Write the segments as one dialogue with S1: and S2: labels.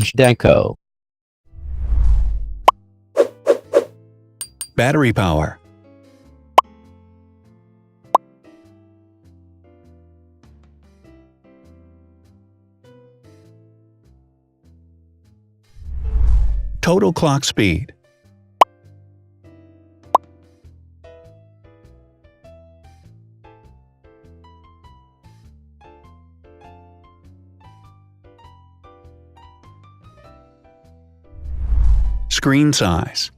S1: Zhdanko.
S2: Battery power. Total clock speed. Screen size.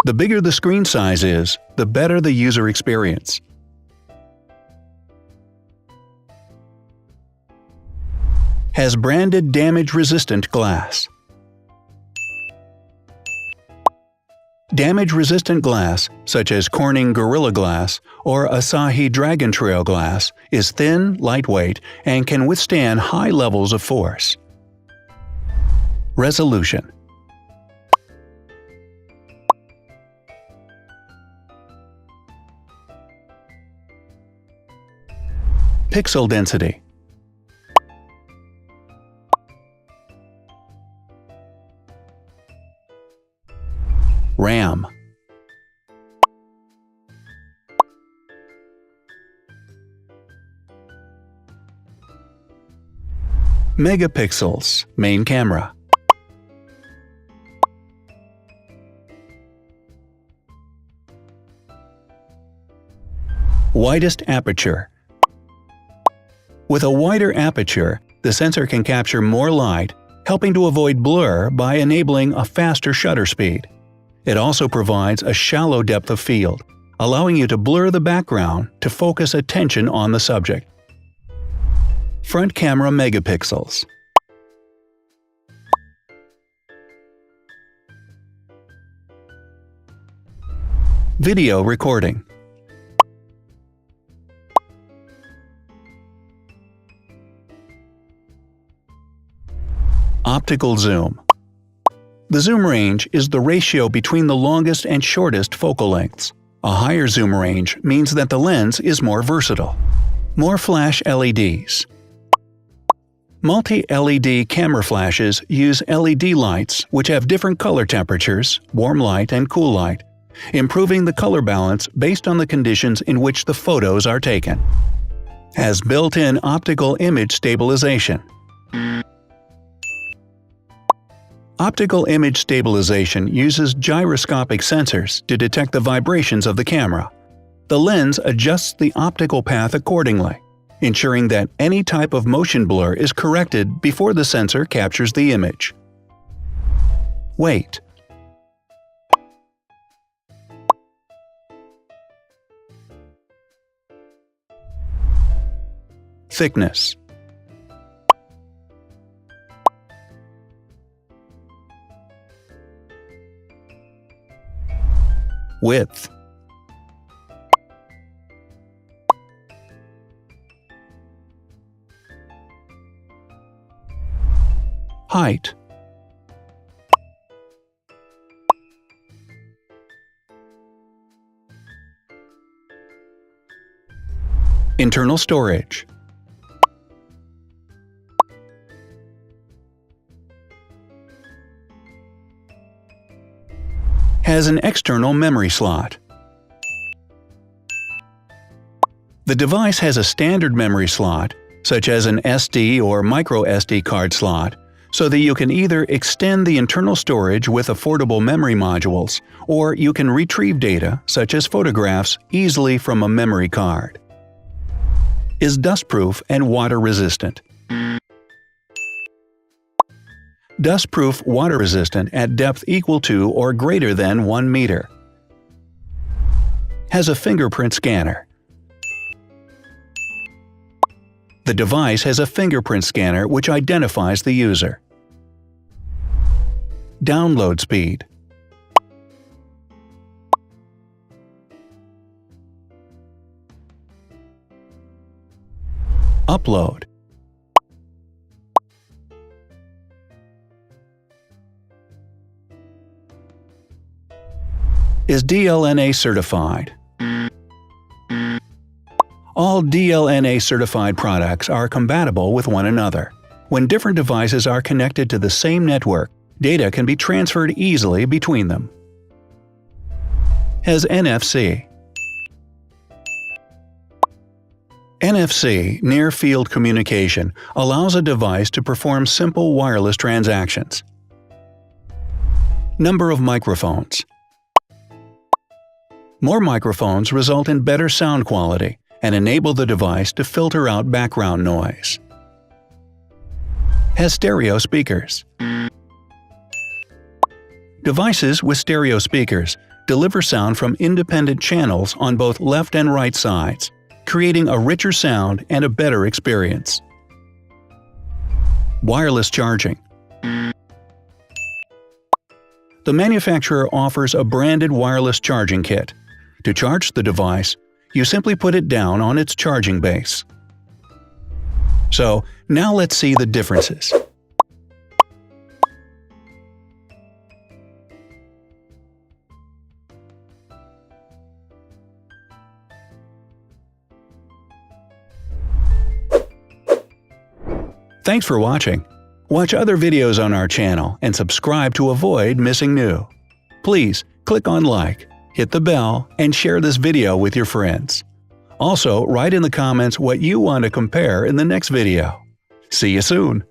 S2: The bigger the screen size is, the better the user experience. Has branded damage-resistant glass. Damage-resistant glass, such as Corning Gorilla Glass or Asahi Dragon Trail glass, is thin, lightweight, and can withstand high levels of force. Resolution. Pixel density. RAM. Megapixels, main camera. Widest aperture. With a wider aperture, the sensor can capture more light, helping to avoid blur by enabling a faster shutter speed. It also provides a shallow depth of field, allowing you to blur the background to focus attention on the subject. Front camera megapixels. Video recording. Optical zoom. The zoom range is the ratio between the longest and shortest focal lengths. A higher zoom range means that the lens is more versatile. More flash LEDs. Multi-LED camera flashes use LED lights which have different color temperatures, warm light and cool light, improving the color balance based on the conditions in which the photos are taken. Has built-in optical image stabilization. Optical image stabilization uses gyroscopic sensors to detect the vibrations of the camera. The lens adjusts the optical path accordingly, ensuring that any type of motion blur is corrected before the sensor captures the image. Weight. Thickness. Width. Height. Internal storage. Has an external memory slot. The device has a standard memory slot, such as an SD or micro SD card slot, so that you can either extend the internal storage with affordable memory modules, or you can retrieve data, such as photographs, easily from a memory card. Is dustproof and water-resistant. Dustproof water-resistant at depth equal to or greater than 1 meter. Has a fingerprint scanner. The device has a fingerprint scanner which identifies the user. Download speed. Upload. Is DLNA certified. All DLNA certified products are compatible with one another. When different devices are connected to the same network, data can be transferred easily between them. Has NFC. NFC, Near Field Communication, allows a device to perform simple wireless transactions. Number of microphones. More microphones result in better sound quality and enable the device to filter out background noise. Has stereo speakers. Devices with stereo speakers deliver sound from independent channels on both left and right sides, creating a richer sound and a better experience. Wireless charging. The manufacturer offers a branded wireless charging kit. To charge the device, you simply put it down on its charging base. So, now let's see the differences. Thanks for watching. Watch other videos on our channel and subscribe to avoid missing new. Please click on like, hit the bell, and share this video with your friends. Also, write in the comments what you want to compare in the next video. See you soon!